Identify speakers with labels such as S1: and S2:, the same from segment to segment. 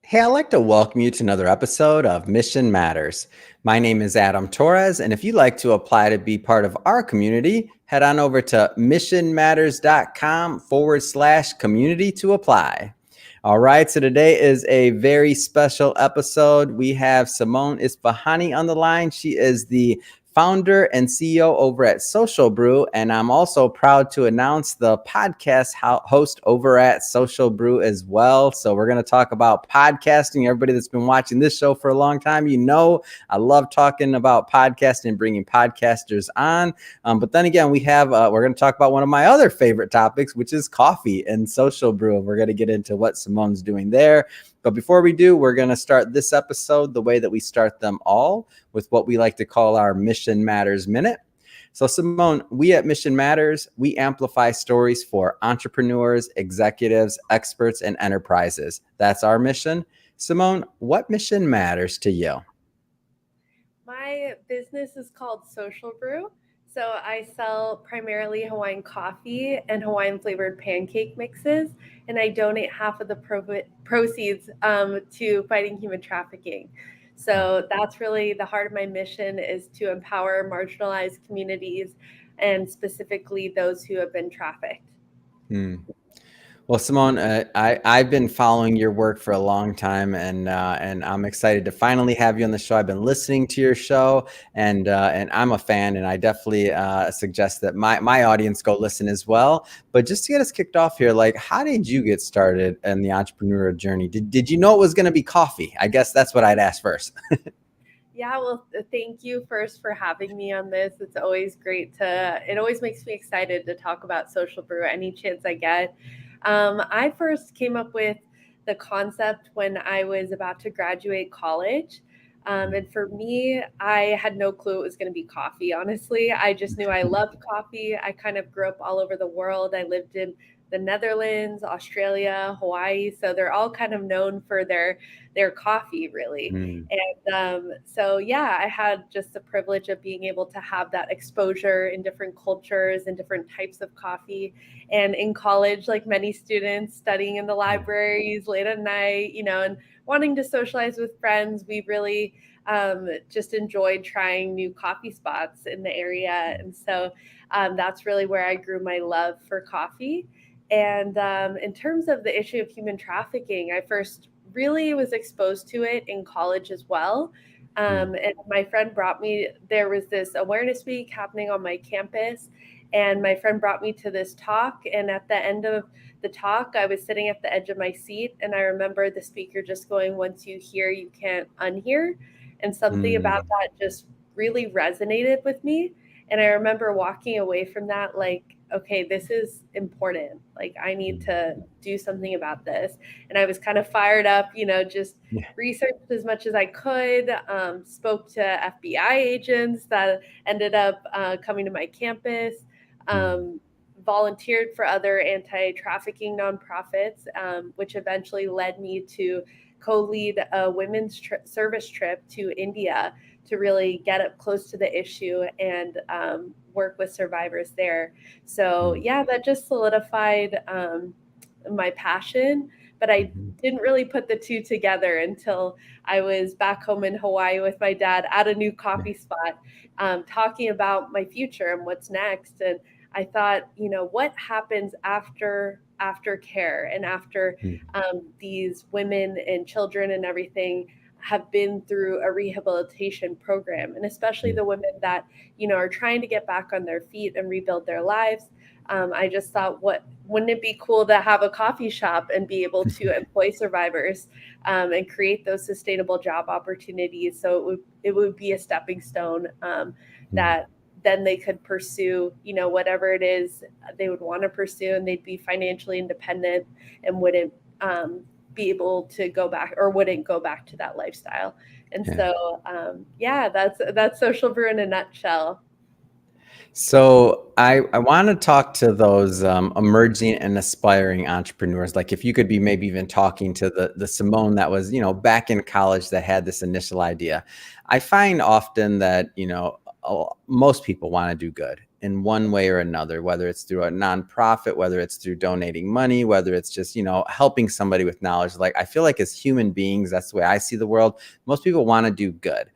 S1: Hey, I'd like to welcome you to another episode of Mission Matters. My name is Adam Torres, and if you'd like to apply to be part of our community, head on over to missionmatters.com/community to apply. All right, so today is a very special episode. We have Simone Ispahani on the line. She is the founder and CEO over at Social Brew. And I'm also proud to announce the podcast host over at Social Brew as well. So we're going to talk about podcasting. Everybody that's been watching this show for a long time, you know, I love talking about podcasting and bringing podcasters on. But then again, we're going to talk about one of my other favorite topics, which is coffee and Social Brew. And we're going to get into what Simone's doing there. But before we do, we're going to start this episode the way that we start them all, with what we like to call our Mission Matters Minute. So Simone, we at Mission Matters, we amplify stories for entrepreneurs, executives, experts, and enterprises. That's our mission. Simone, what mission matters to you?
S2: My business is called Social Brew. So I sell primarily Hawaiian coffee and Hawaiian flavored pancake mixes, and I donate half of the proceeds to fighting human trafficking. So that's really the heart of my mission, is to empower marginalized communities and specifically those who have been trafficked.
S1: Well, Simone, I've been following your work for a long time, and I'm excited to finally have you on the show. I've been listening to your show, and I'm a fan, and I definitely suggest that my audience go listen as well. But just to get us kicked off here, like, how did you get started in the entrepreneurial journey? Did you know it was going to be coffee? I guess that's what I'd ask first.
S2: Yeah, well, thank you first for having me on this. It's always it always makes me excited to talk about Social Brew any chance I get. I first came up with the concept when I was about to graduate college. And for me, I had no clue it was going to be coffee, honestly. I just knew I loved coffee. I kind of grew up all over the world. I lived in the Netherlands, Australia, Hawaii. So they're all kind of known for their coffee, really.
S1: Mm.
S2: So yeah, I had just the privilege of being able to have that exposure in different cultures and different types of coffee. And in college, like many students, studying in the libraries late at night, and wanting to socialize with friends, we really just enjoyed trying new coffee spots in the area. And so that's really where I grew my love for coffee. And in terms of the issue of human trafficking, I first really was exposed to it in college as well. And my friend there was this awareness week happening on my campus, and my friend brought me to this talk. And at the end of the talk, I was sitting at the edge of my seat, and I remember the speaker just going, "Once you hear, you can't unhear." And something about that just really resonated with me. And I remember walking away from that like, okay, this is important. Like, I need to do something about this. And I was kind of fired up, just researched as much as I could, spoke to FBI agents that ended up coming to my campus, volunteered for other anti-trafficking nonprofits, which eventually led me to co-lead a women's service trip to India to really get up close to the issue and work with survivors there. So yeah, that just solidified my passion, but I didn't really put the two together until I was back home in Hawaii with my dad at a new coffee spot, talking about my future and what's next. And I thought, what happens after care and after these women and children and everything have been through a rehabilitation program, and especially the women that are trying to get back on their feet and rebuild their lives. I just thought, wouldn't it be cool to have a coffee shop and be able to employ survivors and create those sustainable job opportunities? So it would be a stepping stone that then they could pursue, whatever it is they would want to pursue, and they'd be financially independent and wouldn't be able to go back, or wouldn't go back to that lifestyle. And so, that's Social Brew in a nutshell.
S1: So I want to talk to those emerging and aspiring entrepreneurs. Like, if you could be maybe even talking to the Simone that was, back in college, that had this initial idea. I find often that, most people want to do good in one way or another, whether it's through a nonprofit, whether it's through donating money, whether it's just, helping somebody with knowledge. Like, I feel like as human beings, that's the way I see the world. Most people want to do good.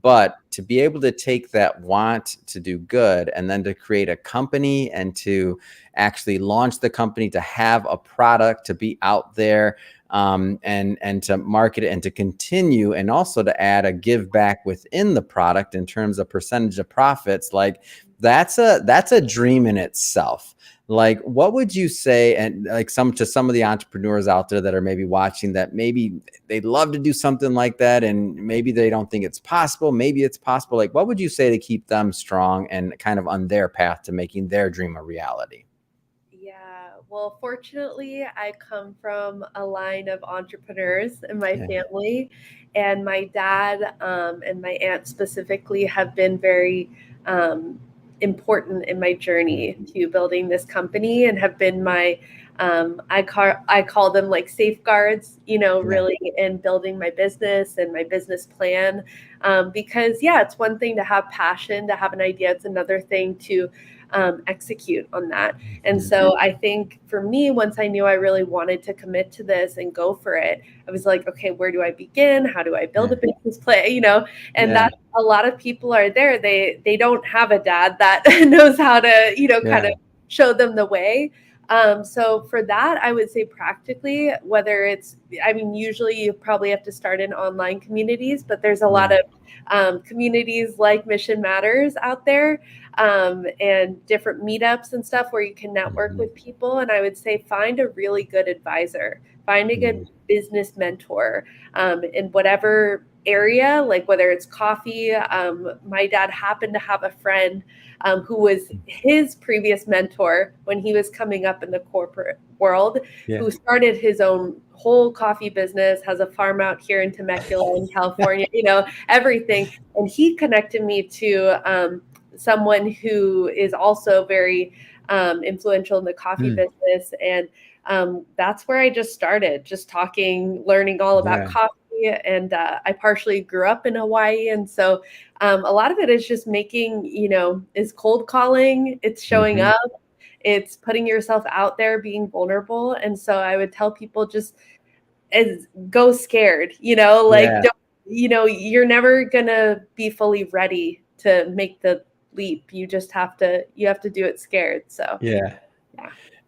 S1: But to be able to take that want to do good and then to create a company and to actually launch the company, to have a product, to be out there, and to market it and to continue, and also to add a give back within the product in terms of percentage of profits, like that's a dream in itself. Like, what would you say, and like some of the entrepreneurs out there that are maybe watching, that maybe they'd love to do something like that and maybe they don't think it's possible, maybe it's possible, like what would you say to keep them strong and kind of on their path to making their dream a reality?
S2: Yeah, well, fortunately, I come from a line of entrepreneurs in my family, and my dad and my aunt specifically have been very important in my journey to building this company, and have been my I call them like safeguards, really in building my business and my business plan. Because it's one thing to have passion, to have an idea; it's another thing to execute on that. And so I think for me, once I knew I really wanted to commit to this and go for it, I was like, okay, where do I begin? How do I build a business plan? And that a lot of people are there. They don't have a dad that knows how to, kind of show them the way. So for that, I would say practically, whether it's, usually you probably have to start in online communities, but there's a lot of communities like Mission Matters out there, and different meetups and stuff where you can network with people. And I would say find a really good advisor, find a good business mentor in whatever area, like whether it's coffee. My dad happened to have a friend who was his previous mentor when he was coming up in the corporate world, who started his own whole coffee business, has a farm out here in Temecula in California, everything. And he connected me to someone who is also very influential in the coffee business. And that's where I just started, just talking, learning all about coffee. And I partially grew up in Hawaii. And so a lot of it is just making, is cold calling, it's showing up, it's putting yourself out there, being vulnerable. And so I would tell people just go scared, don't, you're never gonna be fully ready to make the leap. You just have to do it scared. So yeah.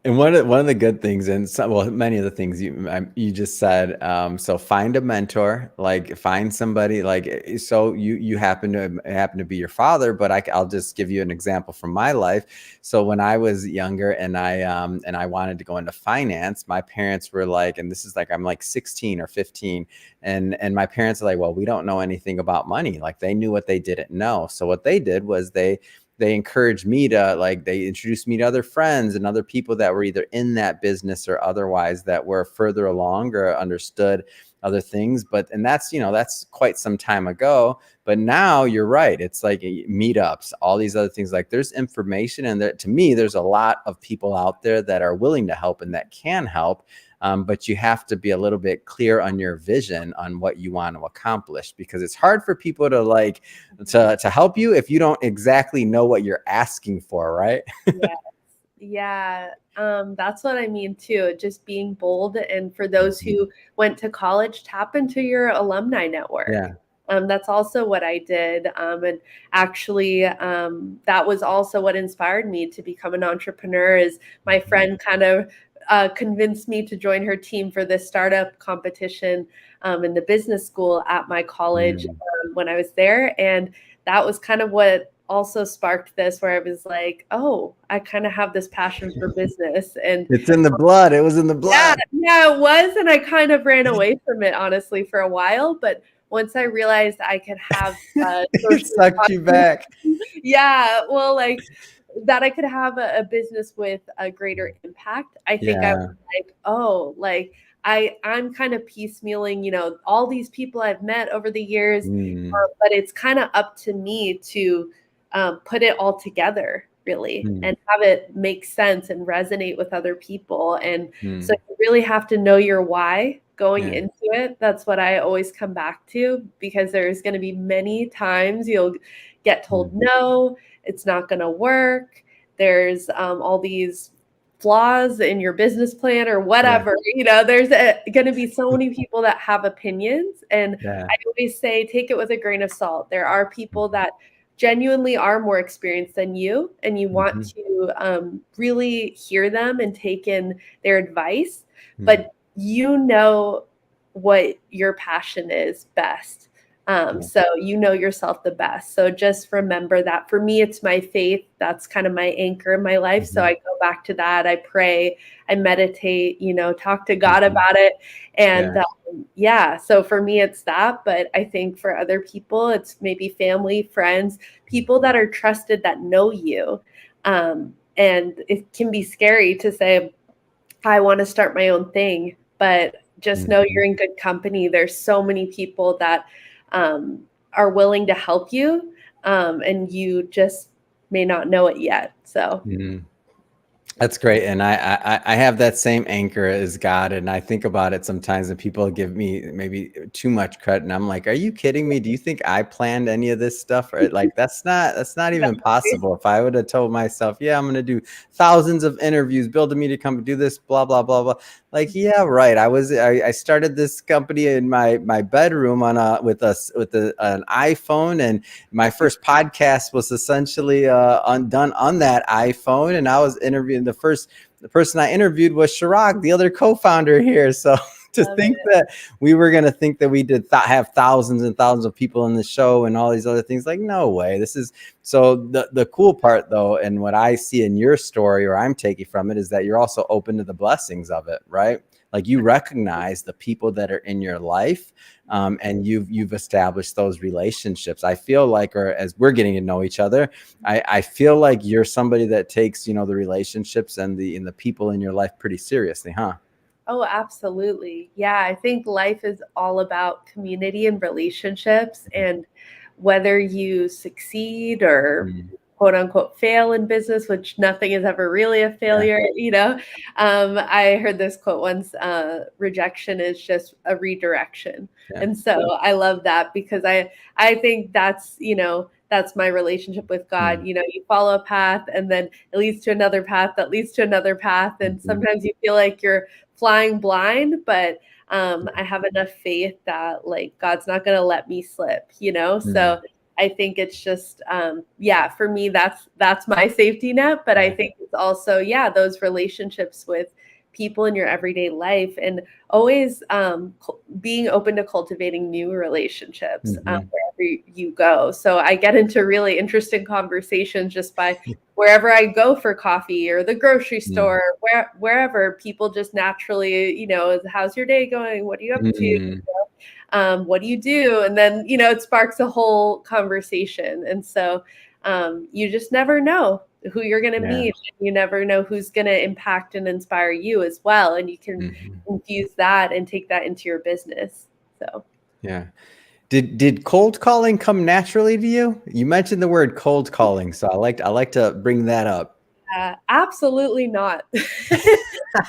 S1: And one of the good things, and many of the things you just said. So find a mentor, like find somebody, like, so you happen to be your father, but I'll just give you an example from my life. So when I was younger and I wanted to go into finance, my parents were like, and this is like, I'm like 16 or 15, and my parents are like, well, we don't know anything about money. Like, they knew what they didn't know. So what they did was they encouraged me to, like, they introduced me to other friends and other people that were either in that business or otherwise that were further along or understood other things. And that's quite some time ago. But now you're right. It's like meetups, all these other things. Like, there's information, and to me, there's a lot of people out there that are willing to help and that can help. But you have to be a little bit clear on your vision on what you want to accomplish, because it's hard for people to help you if you don't exactly know what you're asking for, right?
S2: Yeah. That's what I mean too. Just being bold. And for those who went to college, tap into your alumni network. That's also what I did. And actually, that was also what inspired me to become an entrepreneur. Is my friend kind of convinced me to join her team for this startup competition in the business school at my college when I was there. And that was kind of what also sparked this, where I was like, oh, I kind of have this passion for business. And
S1: it's in the blood. It was in the blood.
S2: Yeah, it was. And I kind of ran away from it, honestly, for a while. But once I realized I could have
S1: it sucked you back.
S2: Yeah, well, like that I could have a business with a greater impact. I think I was like, oh, like I'm kind of piecemealing, all these people I've met over the years, but it's kind of up to me to put it all together, really, and have it make sense and resonate with other people. And so you really have to know your why going into it. That's what I always come back to, because there's going to be many times you'll get told no, it's not going to work. there's all these flaws in your business plan or
S1: Yeah.
S2: whatever. There's going to be so many people that have opinions. And
S1: Yeah.
S2: I always say, take it with a grain of salt. There are people that genuinely are more experienced than you, and you want
S1: Mhm.
S2: to really hear them and take in their advice.
S1: Mhm.
S2: But you know what your passion is best.
S1: Yeah.
S2: So you know yourself the best. So just remember that. For me, it's my faith. That's kind of my anchor in my life. So
S1: Mhm.
S2: I go back to that. I pray, I meditate, talk to God
S1: Mhm.
S2: about it. And
S1: Yeah.
S2: yeah, so for me, it's that. But I think for other people, it's maybe family, friends, people that are trusted that know you. And it can be scary to say, I want to start my own thing, but just know
S1: Mhm.
S2: you're in good company. There's so many people that are willing to help you, and you just may not know it yet. So,
S1: Mhm. That's great, and I have that same anchor as God, and I think about it sometimes, and people give me maybe too much credit, and I'm like, "Are you kidding me? Do you think I planned any of this stuff?" Or like, that's not even possible. If I would have told myself, "Yeah, I'm gonna do thousands of interviews, build a media company, do this, blah blah blah blah," like, yeah, right. I started this company in my bedroom on a with an iPhone, and my first podcast was essentially done on that iPhone, and I was interviewing the person I interviewed was Chirag, the other co-founder here. So to
S2: love
S1: think
S2: it.
S1: that we were going to think that we did have thousands and thousands of people in the show and all these other things, like, no way. This is so the cool part though, and what I see in your story or I'm taking from it is that you're also open to the blessings of it, right? Like you recognize the people that are in your life, and you've established those relationships. I feel like, or as we're getting to know each other, I feel like you're somebody that takes the relationships and the people in your life pretty seriously, huh?
S2: Oh, absolutely. Yeah, I think life is all about community and relationships. And whether you succeed or
S1: Mm,
S2: quote unquote fail in business, which nothing is ever really a
S1: yeah,
S2: failure. I heard this quote once, rejection is just a redirection.
S1: yeah.
S2: And so I love that because I think that's my relationship with God.
S1: Mm,
S2: You follow a path and then it leads to another path that leads to another path. And
S1: mhm,
S2: sometimes you feel like you're flying blind, but I have enough faith that like God's not going to let me slip.
S1: mm,
S2: So I think it's just yeah, for me that's my safety net, but I
S1: yeah.
S2: think it's also yeah, those relationships with people in your everyday life and always being open to cultivating new relationships
S1: Mhm,
S2: wherever you go. So I get into really interesting conversations just by wherever I go for coffee or the grocery
S1: mm,
S2: store, wherever people just naturally, how's your day going? What are you up to?
S1: mm,
S2: What do you do? And then, it sparks a whole conversation. And so you just never know who you're going to
S1: yeah.
S2: meet. You never know who's going to impact and inspire you as well. And you can
S1: Mhm,
S2: infuse that and take that into your business. So.
S1: yeah. Did cold calling come naturally to you? You mentioned the word cold calling, so I like to bring that up.
S2: Absolutely not.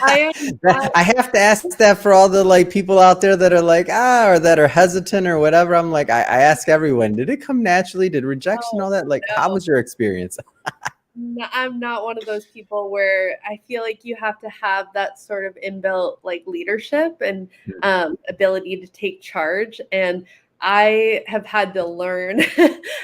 S2: I am not.
S1: I have to ask that for all the like people out there that are like or that are hesitant or whatever. I'm like, I ask everyone, did it come naturally? Did rejection,
S2: Oh,
S1: all that? Like, how
S2: no.
S1: was your experience?
S2: No, I'm not one of those people where I feel like you have to have that sort of inbuilt like leadership and ability to take charge. And I have had to learn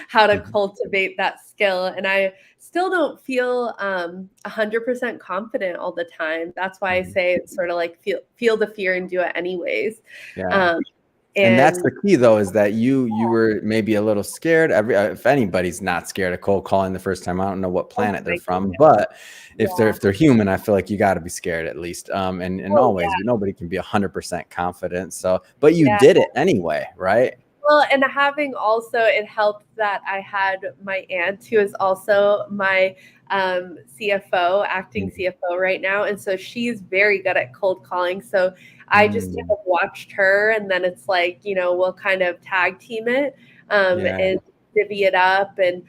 S2: how to
S1: Mhm,
S2: cultivate that skill. And I still don't feel 100% confident all the time. That's why I
S1: mhm.
S2: say it's sort of like feel the fear and do it anyways.
S1: Yeah.
S2: Um,
S1: And that's
S2: and
S1: the key though, is that you were maybe a little scared. If anybody's not scared of cold calling the first time, I don't know what
S2: oh
S1: planet they're
S2: my
S1: from,
S2: goodness,
S1: but
S2: yeah.
S1: if they're human, I feel like you got to be scared at least. And
S2: Oh
S1: always,
S2: yeah,
S1: nobody can be 100% confident. So, but you
S2: yeah.
S1: did it anyway, right?
S2: Well, and having also it helped that I had my aunt who is also my CFO, acting
S1: Mhm.
S2: CFO right now, and so she's very good at cold calling. So I just kind
S1: Mm,
S2: of watched her, and then it's like we'll kind of tag team it
S1: yeah.
S2: and divvy it up, and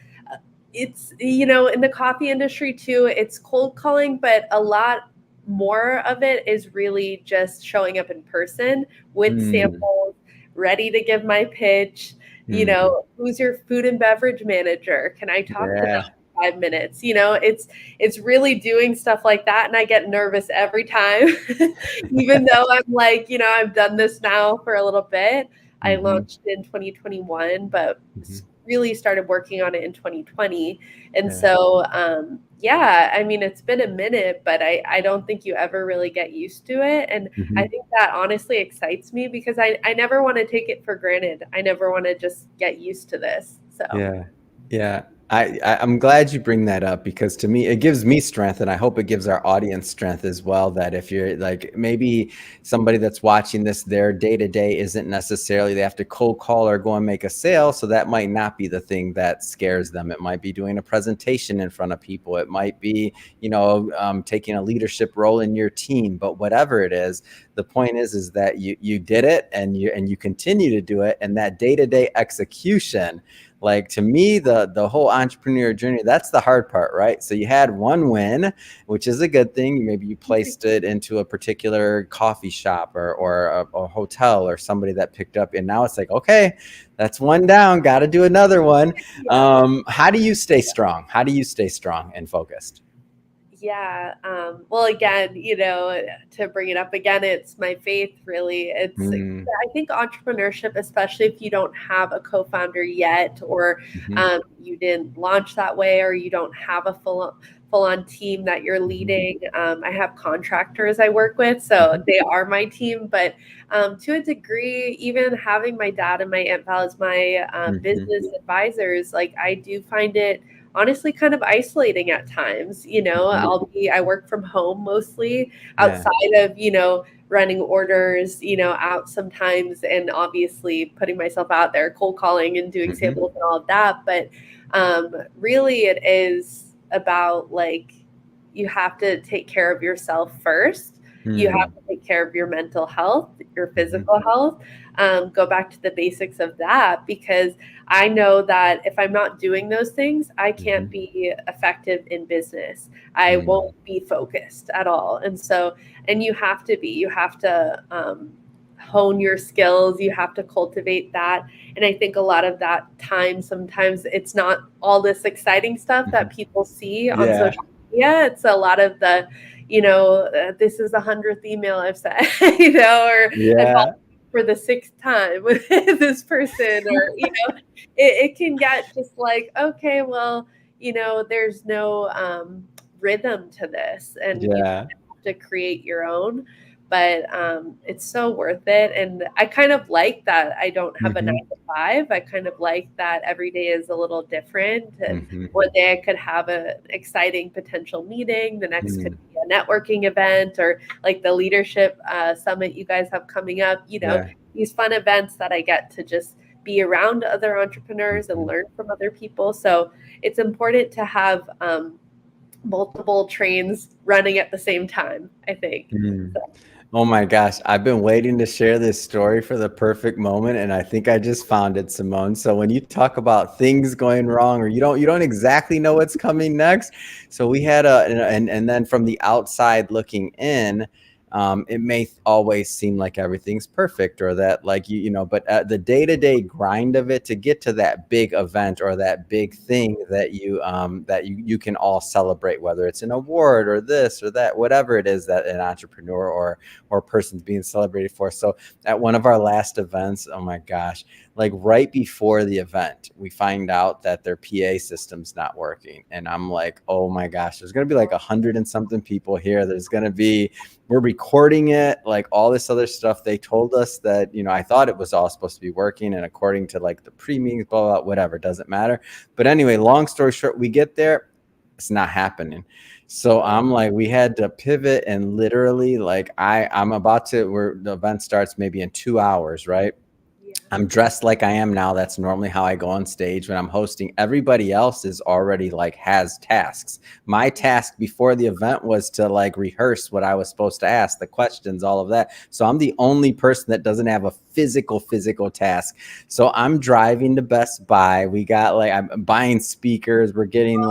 S2: it's in the coffee industry too. It's cold calling, but a lot more of it is really just showing up in person with
S1: Mm,
S2: samples ready to give my pitch.
S1: mhm.
S2: Who's your food and beverage manager? Can I talk to
S1: Yeah.
S2: them? 5 minutes. It's really doing stuff like that. And I get nervous every time, even though I'm like, I've done this now for a little bit. I launched in 2021, but really started working on it in 2020. And so, I mean, it's been a minute, but I don't think you ever really get used to it. And I think that honestly excites me because I never want to take it for granted. I never want to just get used to this. So
S1: yeah. I'm glad you bring that up, because to me, it gives me strength, and I hope it gives our audience strength as well, that if you're like, maybe somebody that's watching this, their day-to-day isn't necessarily they have to cold call or go and make a sale. So that might not be the thing that scares them. It might be doing a presentation in front of people. It might be, taking a leadership role in your team. But whatever it is, the point is that you did it, and you continue to do it. And that day-to-day execution, like, to me, the whole entrepreneur journey, that's the hard part, right? So you had one win, which is a good thing. Maybe you placed it into a particular coffee shop or a hotel or somebody that picked up. And now it's like, okay, that's one down. Got to do another one. How do you stay strong? How do you stay strong and focused?
S2: Yeah. Well, again, to bring it up again, it's my faith, really. I think entrepreneurship, especially if you don't have a co-founder yet, or you didn't launch that way, or you don't have a full-on team that you're leading. I have contractors I work with, so they are my team. But to a degree, even having my dad and my Aunt Val as my business advisors, like, I do find it honestly kind of isolating at times. I work from home mostly, outside of, running orders, out sometimes, and obviously putting myself out there, cold calling and doing samples and all of that. But really it is about, like, you have to take care of yourself first. You have to take care of your mental health, your physical health. Go back to the basics of that, because I know that if I'm not doing those things, I can't be effective in business. I won't be focused at all. And you have to hone your skills. You have to cultivate that. And I think a lot of that time, sometimes it's not all this exciting stuff that people see on social media. It's a lot of the, this is the 100th email I've sent, or for the 6th time with this person, or, it can get just like, okay, well, there's no rhythm to this, and you have to create your own. But it's so worth it. And I kind of like that I don't have a 9 to 5. I kind of like that every day is a little different. And one day I could have an exciting potential meeting. The next could be a networking event, or like the leadership summit you guys have coming up. These fun events that I get to just be around other entrepreneurs and learn from other people. So it's important to have multiple trains running at the same time, I think. So.
S1: Oh my gosh, I've been waiting to share this story for the perfect moment, and I think I just found it, Simone. So when you talk about things going wrong, or you don't exactly know what's coming next, so we had and then from the outside looking in, it may always seem like everything's perfect, or that, like, but the day-to-day grind of it to get to that big event or that big thing that you can all celebrate, whether it's an award or this or that, whatever it is that an entrepreneur or person's being celebrated for. So at one of our last events, oh my gosh, like right before the event, we find out that their PA system's not working. And I'm like, oh my gosh, there's going to be like 100 and something people here. We're recording it, like all this other stuff. They told us that, I thought it was all supposed to be working. And according to like the pre-meetings, blah, blah, whatever, doesn't matter. But anyway, long story short, we get there, it's not happening. So I'm like, we had to pivot, and literally, like, the event starts maybe in 2 hours, right? I'm dressed like I am now. That's normally how I go on stage when I'm hosting. Everybody else is already like has tasks. My task before the event was to like rehearse what I was supposed to ask, the questions, all of that. So I'm the only person that doesn't have a physical task. So I'm driving to Best Buy. I'm buying speakers. We're getting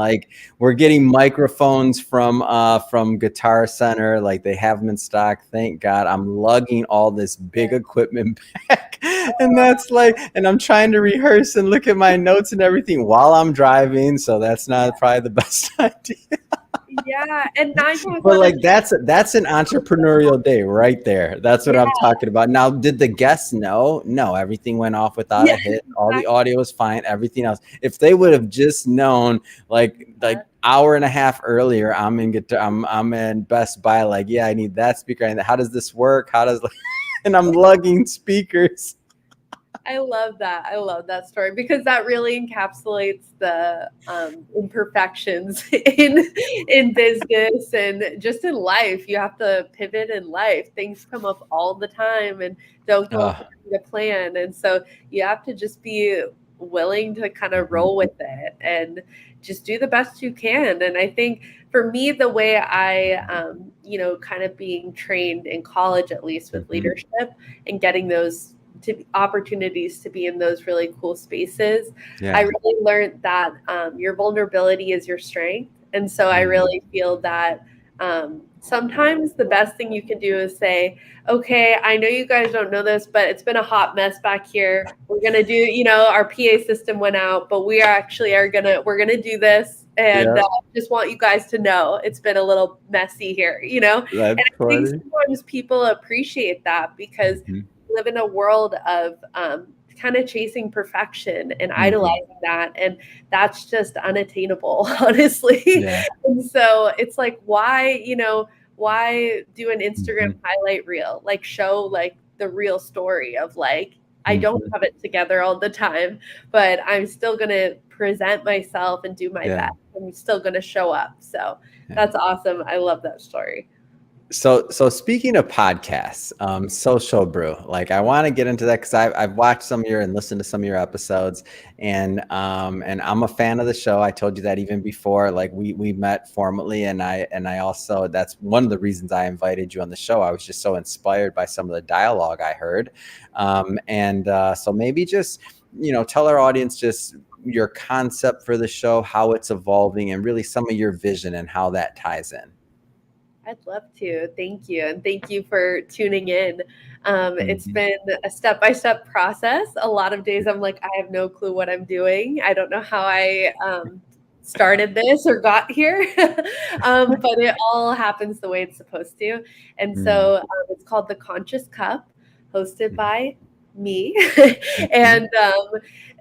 S1: microphones from Guitar Center. Like, they have them in stock. Thank God. I'm lugging all this big equipment back. And it's like, and I'm trying to rehearse and look at my notes and everything while I'm driving. So that's not probably the best idea.
S2: Yeah, and 9 times
S1: But
S2: out of
S1: like that's an entrepreneurial day right there. That's what
S2: yeah,
S1: I'm talking about. Now, did the guests know? No, everything went off without
S2: yeah,
S1: a hit. All the
S2: exactly.
S1: audio was fine. Everything else. If they would have just known, like hour and a half earlier, I'm in Best Buy. Like, yeah, I need that speaker. And how does this work? How does and I'm lugging speakers.
S2: I love that. I love that story because that really encapsulates the imperfections in business and just in life. You have to pivot in life. Things come up all the time and don't go
S1: Oh,
S2: according to plan, and so you have to just be willing to kind of
S1: mhm,
S2: roll with it and just do the best you can. And I think for me, the way I, kind of being trained in college, at least with
S1: mhm.
S2: leadership and getting those opportunities to be in those really cool spaces, I
S1: Yeah.
S2: really learned that your vulnerability is your strength. And so I
S1: Mm,
S2: really feel that sometimes the best thing you can do is say, okay, I know you guys don't know this, but it's been a hot mess back here. We're going to do, our PA system went out, but we're going to do this. And
S1: yeah,
S2: just want you guys to know it's been a little messy here.
S1: that's
S2: And I think
S1: funny.
S2: sometimes people appreciate that because
S1: Mhm,
S2: live in a world of kind of chasing perfection and
S1: mhm.
S2: idolizing that. And that's just unattainable, honestly.
S1: Yeah.
S2: And so it's like, why do an Instagram
S1: Mhm,
S2: highlight reel? Like, show like the real story of like, I don't
S1: mhm.
S2: have it together all the time, but I'm still going to present myself and do my
S1: Yeah.
S2: best. I'm still going to show up. So
S1: Yeah.
S2: that's awesome. I love that story.
S1: So speaking of podcasts, Social Brew, like I want to get into that because I've watched some of your and listened to some of your episodes, and I'm a fan of the show. I told you that even before, like we met formally, and I also that's one of the reasons I invited you on the show. I was just so inspired by some of the dialogue I heard, and so maybe just tell our audience just your concept for the show, how it's evolving, and really some of your vision and how that ties in.
S2: I'd love to. Thank you. And thank you for tuning in. It's
S1: Mhm.
S2: been a step by step process. A lot of days I'm like, I have no clue what I'm doing. I don't know how I started this or got here, but it all happens the way it's supposed to. And
S1: Mm.
S2: so it's called The Conscious Cup, hosted
S1: Mhm.
S2: by me.
S1: Mhm.
S2: And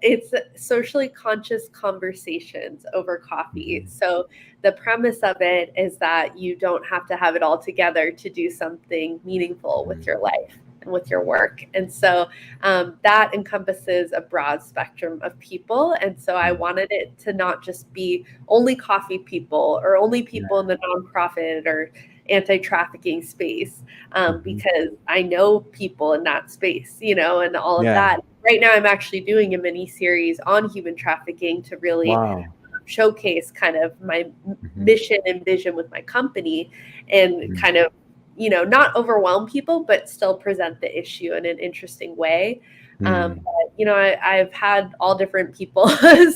S2: it's socially conscious conversations over coffee.
S1: Mhm.
S2: So the premise of it is that you don't have to have it all together to do something meaningful with
S1: Mhm.
S2: your life and with your work. And so that encompasses a broad spectrum of people. And so I
S1: Mhm.
S2: wanted it to not just be only coffee people or only
S1: Yeah.
S2: people in the nonprofit or anti-trafficking space,
S1: Mhm.
S2: because I know people in that space, and all of
S1: Yeah.
S2: that. Right now, I'm actually doing a mini series on human trafficking to really
S1: Wow.
S2: showcase kind of my
S1: Mhm.
S2: mission and vision with my company and
S1: Mhm.
S2: kind of not overwhelm people but still present the issue in an interesting way.
S1: Mm.
S2: But I've had all different people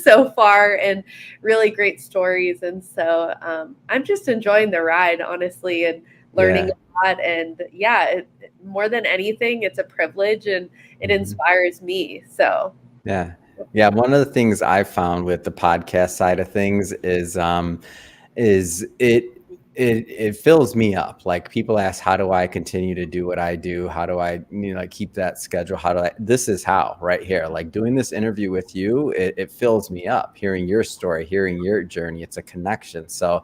S2: so far and really great stories, and so I'm just enjoying the ride, honestly, and learning
S1: Yeah.
S2: a lot. And yeah, more than anything, it's a privilege and it
S1: Mhm.
S2: inspires me. So
S1: Yeah. Yeah, one of the things I found with the podcast side of things is it fills me up. Like people ask, how do I continue to do what I do? How do I, like keep that schedule? How do I, this is how right here, like doing this interview with you, it fills me up, hearing your story, hearing your journey. It's a connection. So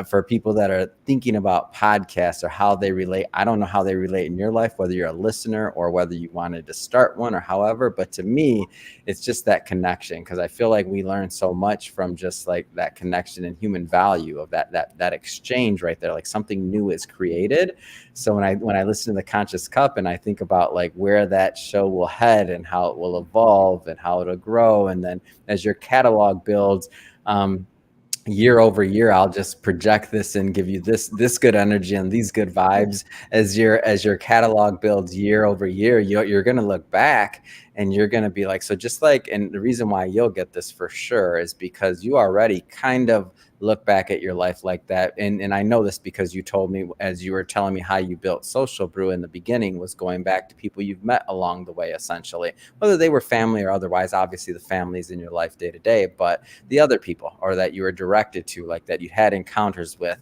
S1: for people that are thinking about podcasts or how they relate, I don't know how they relate in your life, whether you're a listener or whether you wanted to start one or however, but to me, it's just that connection, because I feel like we learn so much from just like that connection and human value of that exchange right there. Like something new is created. So when I listen to the Conscious Cup and I think about like where that show will head and how it will evolve and how it'll grow, and then as your catalog builds, year over year, I'll just project this and give you this good energy and these good vibes as your catalog builds year over year. You're going to look back and you're going to be like, so just like, and the reason why you'll get this for sure is because you already kind of look back at your life like that. And I know this because you told me, as you were telling me how you built Social Brew in the beginning, was going back to people you've met along the way, essentially, whether they were family or otherwise. Obviously the families in your life day to day, but the other people, or that you were directed to, like that you had encounters with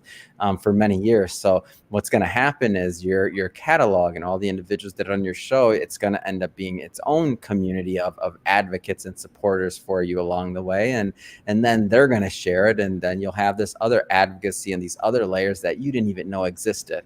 S1: for many years. So what's going to happen is your catalog and all the individuals that are on your show, it's going to end up being its own community of advocates and supporters for you along the way. And then they're going to share it. And then you'll have this other advocacy and these other layers that you didn't even know existed.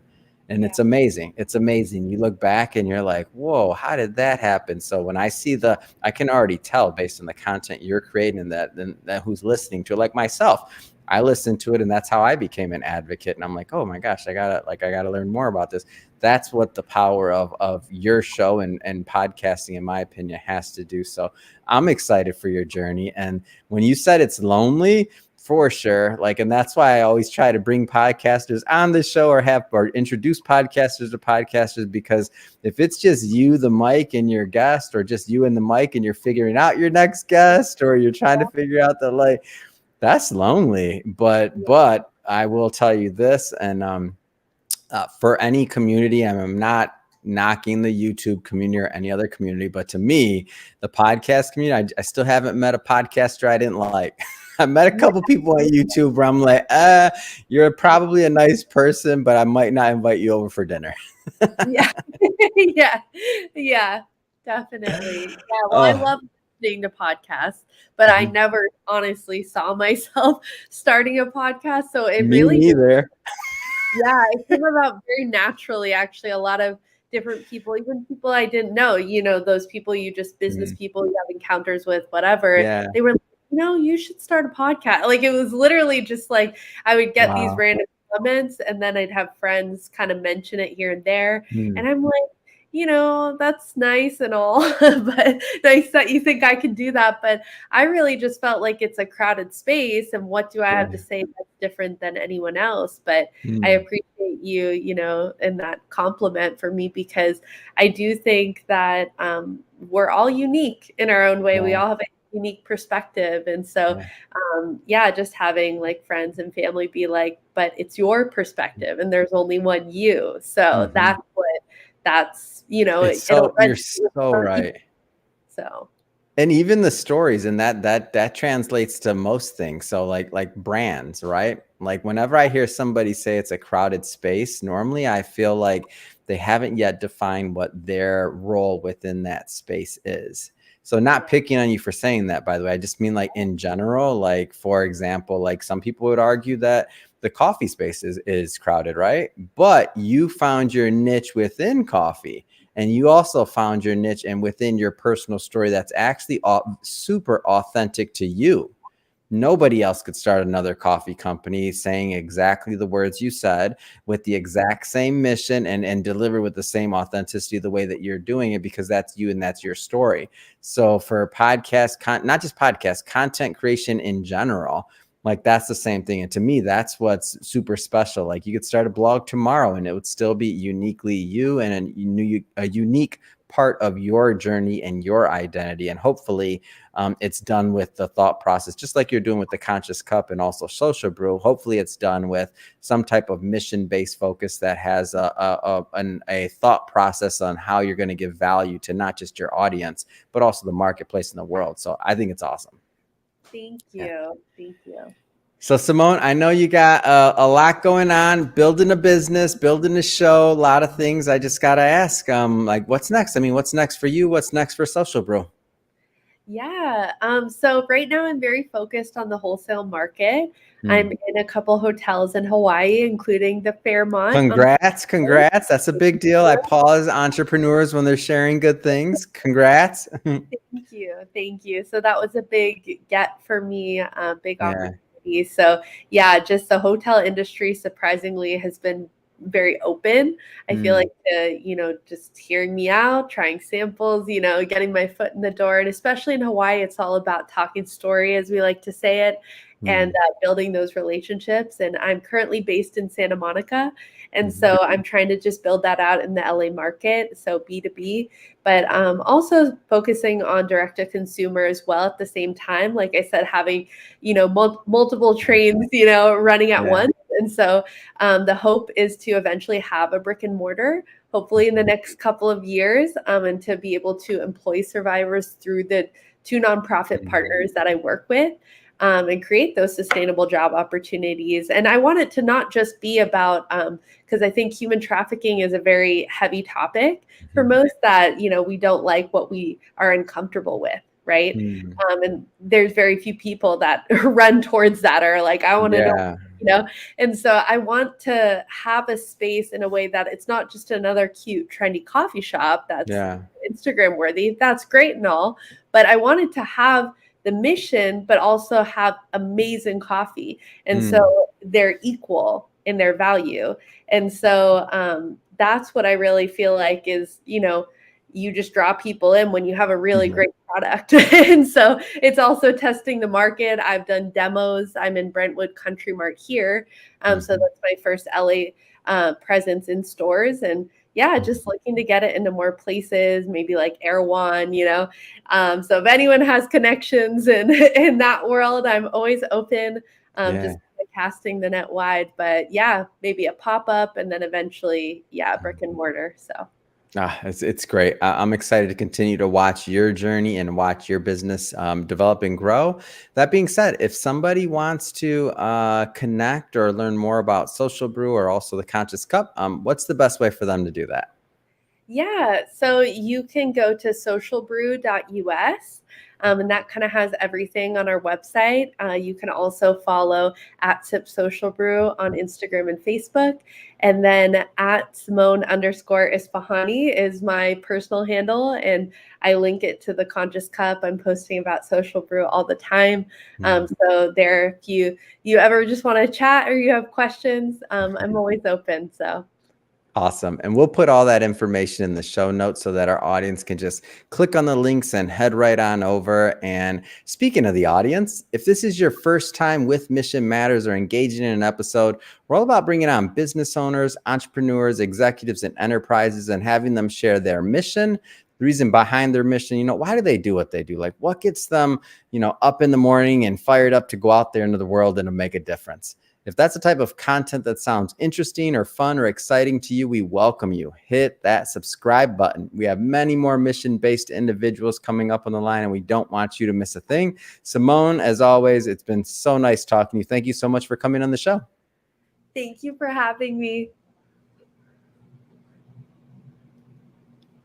S1: And it's amazing. It's amazing. You look back and you're like, whoa, how did that happen? So when I see I can already tell based on the content you're creating and that who's listening to it, like myself, I listened to it and that's how I became an advocate. And I'm like, oh my gosh, I gotta learn more about this. That's what the power of your show and podcasting, in my opinion, has to do. So I'm excited for your journey. And when you said it's lonely, for sure. And that's why I always try to bring podcasters on the show or introduce podcasters to podcasters, because if it's just you, the mic, and your guest, or just you and the mic and you're figuring out your next guest, or you're trying to figure out that's lonely. But I will tell you this, and for any community, I'm not knocking the YouTube community or any other community, but to me, the podcast community, I still haven't met a podcaster I didn't like. I met a couple people on YouTube where I'm like, you're probably a nice person, but I might not invite you over for dinner.
S2: Yeah. Yeah, definitely. Yeah, well, I love listening to podcasts, but I never honestly saw myself starting a podcast. So it really
S1: neither.
S2: it came about very naturally. Actually, a lot of different people, even people I didn't know, those people business people you have encounters with, whatever. They were like, you should start a podcast. It was literally just I would get these random comments, and then I'd have friends kind of mention it here and there. And I'm like, that's nice and all, but nice that you think I could do that. But I really just felt like it's a crowded space, and what do I have to say that's different than anyone else? But I appreciate you, and that compliment for me, because I do think that we're all unique in our own way. We all have a unique perspective. And so, just having friends and family be like, but it's your perspective and there's only one you. So
S1: you're so right.
S2: So,
S1: and even the stories, and that translates to most things. So like brands, right? Whenever I hear somebody say it's a crowded space, normally I feel like they haven't yet defined what their role within that space is. So not picking on you for saying that, by the way, I just mean in general, for example, some people would argue that the coffee space is crowded, right? But you found your niche within coffee. And you also found your niche and within your personal story that's actually super authentic to you. Nobody else could start another coffee company saying exactly the words you said with the exact same mission and deliver with the same authenticity the way that you're doing it, because that's you and that's your story. So for podcast, not just podcast, content creation in general, that's the same thing. And to me, that's what's super special. You could start a blog tomorrow and it would still be uniquely you and a unique part of your journey and your identity. And hopefully it's done with the thought process, just like you're doing with the Conscious Cup and also Social Brew. Hopefully it's done with some type of mission-based focus that has a thought process on how you're going to give value to not just your audience, but also the marketplace in the world. So I think it's awesome.
S2: Thank you. Thank you.
S1: So Simone, I know you got a lot going on, building a business, building a show, a lot of things. I just got to ask, what's next? I mean, what's next for you? What's next for Social Brew?
S2: Yeah. So right now I'm very focused on the wholesale market. I'm in a couple hotels in Hawaii, including the Fairmont.
S1: Congrats. That's a big deal. I pause entrepreneurs when they're sharing good things. Congrats.
S2: Thank you. So that was a big get for me, big opportunity. So just the hotel industry surprisingly has been very open. I feel like just hearing me out, trying samples, getting my foot in the door. And especially in Hawaii, it's all about talking story, as we like to say it. and
S1: Mm.
S2: building those relationships. And I'm currently based in Santa Monica. And
S1: Mhm.
S2: so I'm trying to just build that out in the LA market, so B2B, but also focusing on direct to consumer as well at the same time. Like I said, having, multiple trains, running at
S1: Yeah.
S2: once. And so the hope is to eventually have a brick and mortar, hopefully in the next couple of years, and to be able to employ survivors through the two nonprofit
S1: Mhm.
S2: partners that I work with, and create those sustainable job opportunities. And I want it to not just be about, because I think human trafficking is a very heavy topic for
S1: Mhm.
S2: most that, we don't like what we are uncomfortable with, right?
S1: Mm.
S2: And there's very few people that run towards that or like, I want to know,
S1: Yeah.
S2: you know? And so I want to have a space in a way that it's not just another cute, trendy coffee shop that's
S1: Yeah.
S2: Instagram worthy. That's great and all, but I wanted to have the mission, but also have amazing coffee. And so
S1: Mm.
S2: they're equal in their value. And so that's what I really feel like is, you just draw people in when you have a really
S1: Mhm.
S2: great product. And so it's also testing the market. I've done demos. I'm in Brentwood Country Mart here. So
S1: Mhm.
S2: that's my first LA presence in stores. And yeah, just looking to get it into more places, maybe like Erewhon, so if anyone has connections in that world, I'm always open,
S1: Yeah.
S2: just casting the net wide. But yeah, maybe a pop-up and then eventually, yeah, brick and mortar. So
S1: It's great. I'm excited to continue to watch your journey and watch your business develop and grow. That being said, if somebody wants to connect or learn more about Social Brew or also the Conscious Cup, what's the best way for them to do that?
S2: yeah, so you can go to socialbrew.us, and that kind of has everything on our website. You can also follow at Sip Social Brew on Instagram and Facebook. And then at Simone underscore Ispahani is my personal handle. And I link it to the Conscious Cup. I'm posting about Social Brew all the time.
S1: Mm.
S2: So there, if you ever just want to chat or you have questions, I'm always open. So
S1: Awesome. And we'll put all that information in the show notes so that our audience can just click on the links and head right on over. And speaking of the audience, if this is your first time with Mission Matters or engaging in an episode, we're all about bringing on business owners, entrepreneurs, executives, and enterprises and having them share their mission, the reason behind their mission. Why do they do what they do? Like what gets them, up in the morning and fired up to go out there into the world and to make a difference? If that's the type of content that sounds interesting or fun or exciting to you, we welcome you. Hit that subscribe button. We have many more mission-based individuals coming up on the line, and we don't want you to miss a thing. Simone, as always, it's been so nice talking to you. Thank you so much for coming on the show.
S2: thank you for having me.